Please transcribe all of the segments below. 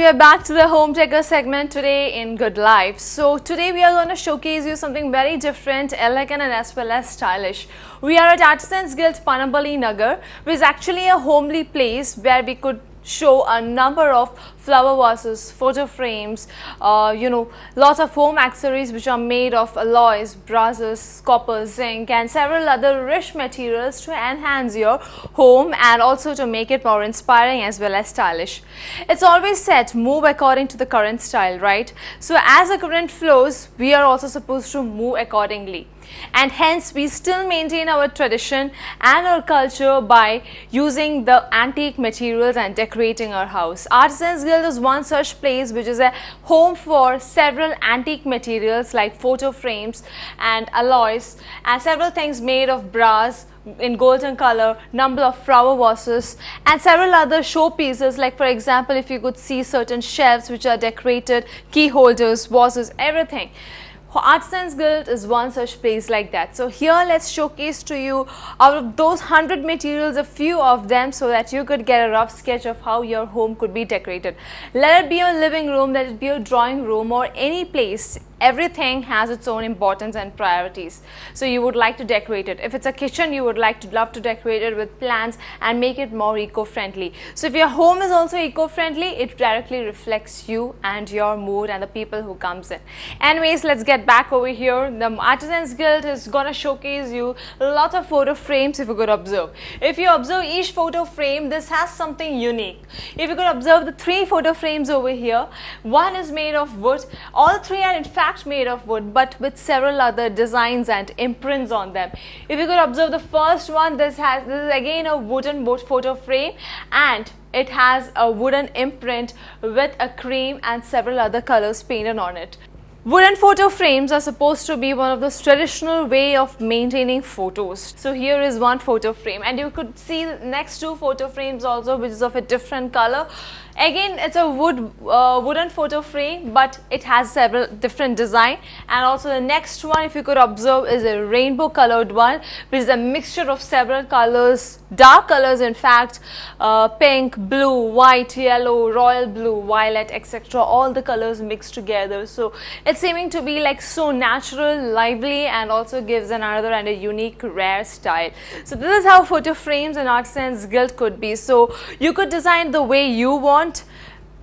we're back to the home decker segment today in Good Life. So today we are going to showcase you something very different, elegant and as well as stylish. We are at Artisans Guild Panambali Nagar, which is actually a homely place where we could show a number of flower vases, photo frames, lots of home accessories which are made of alloys, brasses, copper, zinc and several other rich materials to enhance your home and also to make it more inspiring as well as stylish. It's always said move according to the current style, right? So as the current flows, we are also supposed to move accordingly. And hence we still maintain our tradition and our culture by using the antique materials and decorating our house. Artisans Guild is one such place which is a home for several antique materials like photo frames and alloys and several things made of brass in golden color, number of flower vases and several other showpieces, like for example if you could see certain shelves which are decorated, key holders, vases, everything. Artisans Guild is one such place like that. So here let's showcase to you out of those 100 materials a few of them so that you could get a rough sketch of how your home could be decorated. Let it be your living room, let it be your drawing room or any place. Everything has its own importance and priorities. So you would like to decorate it. If it's a kitchen, you would love to decorate it with plants and make it more eco-friendly. So if your home is also eco-friendly, it directly reflects you and your mood and the people who comes in. Anyways, let's get back over here. The Artisans Guild is gonna showcase you lots of photo frames if you could observe. If you observe each photo frame, this has something unique. If you could observe the 3 photo frames over here, one is made of wood. All 3 are in fact made of wood but with several other designs and imprints on them. If you could observe the first one, this is again a wooden photo frame and it has a wooden imprint with a cream and several other colors painted on it. Wooden photo frames are supposed to be one of those traditional way of maintaining photos. So here is one photo frame and you could see the next 2 photo frames also which is of a different color. Again, it's a wooden photo frame but it has several different design, and also the next one if you could observe is a rainbow colored one which is a mixture of several colors, dark colors in fact, pink, blue, white, yellow, royal blue, violet, etc. all the colors mixed together. So it's seeming to be like so natural, lively and also gives another and a unique rare style. So this is how photo frames and Artisans Guild could be. So you could design the way you want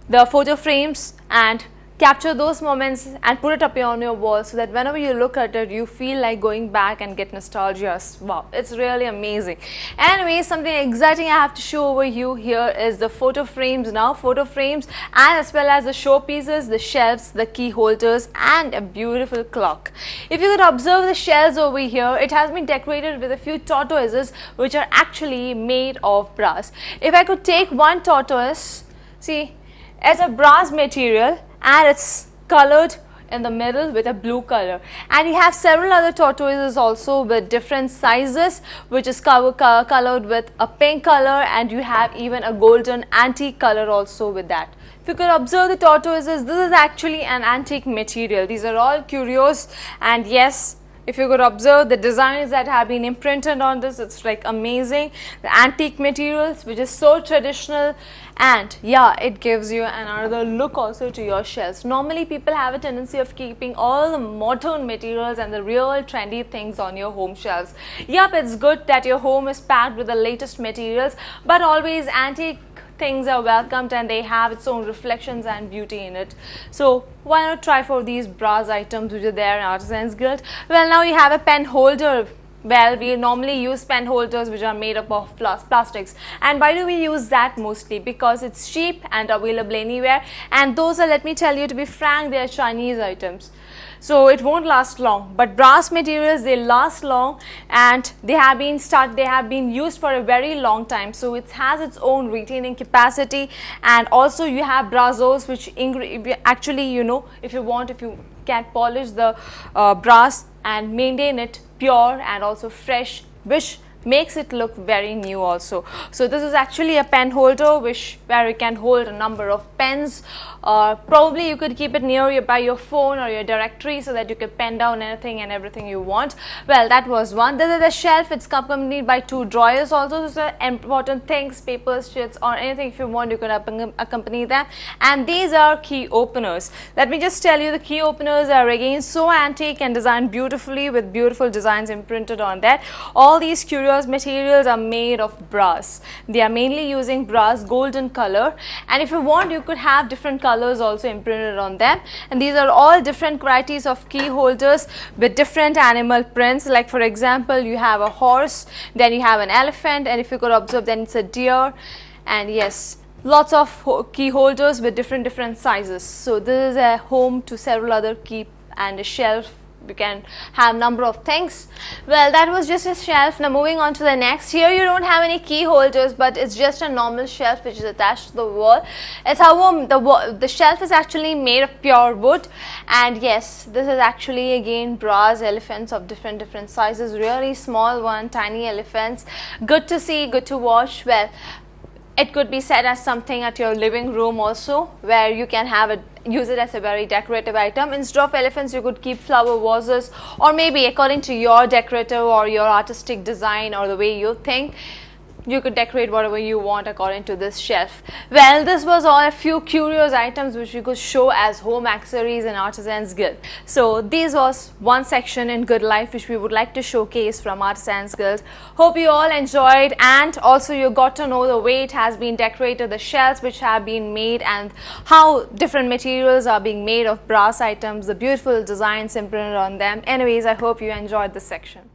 the photo frames and capture those moments and put it up on your wall so that whenever you look at it you feel like going back and get nostalgia. Wow, it's really amazing. Anyway, something exciting I have to show over you here is the photo frames now. Photo frames and as well as the showpieces, the shelves, the key holders and a beautiful clock. If you could observe the shelves over here, it has been decorated with a few tortoises which are actually made of brass. If I could take one tortoise, see, it's a brass material and it's colored in the middle with a blue color, and you have several other tortoises also with different sizes which is colored with a pink color, and you have even a golden antique color also with that. If you could observe the tortoises, this is actually an antique material. These are all curios, and yes, if you could observe the designs that have been imprinted on this, it's like amazing. The antique materials which is so traditional, and yeah, it gives you another look also to your shelves. Normally people have a tendency of keeping all the modern materials and the real trendy things on your home shelves. Yep, it's good that your home is packed with the latest materials, but always antique things are welcomed and they have its own reflections and beauty in it. So why not try for these brass items which are there in Artisans Guild? Well, now you have a pen holder. Well, we normally use pen holders which are made up of plastics. And why do we use that mostly? Because it's cheap and available anywhere, and those are, let me tell you to be frank, they are Chinese items. So it won't last long, but brass materials, they last long and they have been used for a very long time. So it has its own retaining capacity, and also you have brazos which actually, if you can polish the brass and maintain it pure and also fresh, which makes it look very new also. So this is actually a pen holder where you can hold a number of pens, or probably you could keep it near you by your phone or your directory so that you could pen down anything and everything you want. Well, that was one. This is a shelf. It's accompanied by 2 drawers also. So important things, papers, sheets, or anything if you want, you could accompany them. And these are key openers. Let me just tell you, the key openers are again so antique and designed beautifully with beautiful designs imprinted on that. All these curious materials are made of brass. They are mainly using brass, golden color, and if you want, you could have different colors also imprinted on them. And these are all different varieties of key holders with different animal prints. Like for example, you have a horse, then you have an elephant, and if you could observe, then it's a deer. And yes, lots of key holders with different sizes. So this is a home to several other key and a shelf. You can have number of things. Well, that was just a shelf. Now moving on to the next. Here you don't have any key holders, but it's just a normal shelf which is attached to the wall. It's how the shelf is actually made of pure wood, and yes, this is actually again brass elephants of different sizes, really small one, tiny elephants. Good to see, good to watch. Well, it could be set as something at your living room also, where you can use it as a very decorative item. Instead of elephants, you could keep flower vases, or maybe according to your decorative or your artistic design or the way you think, you could decorate whatever you want according to this shelf. Well, this was all a few curious items which we could show as home accessories in Artisans Guild. So this was one section in Good Life which we would like to showcase from Artisans Guild. Hope you all enjoyed, and also you got to know the way it has been decorated, the shells which have been made, and how different materials are being made of brass items, the beautiful designs imprinted on them. Anyways, I hope you enjoyed this section.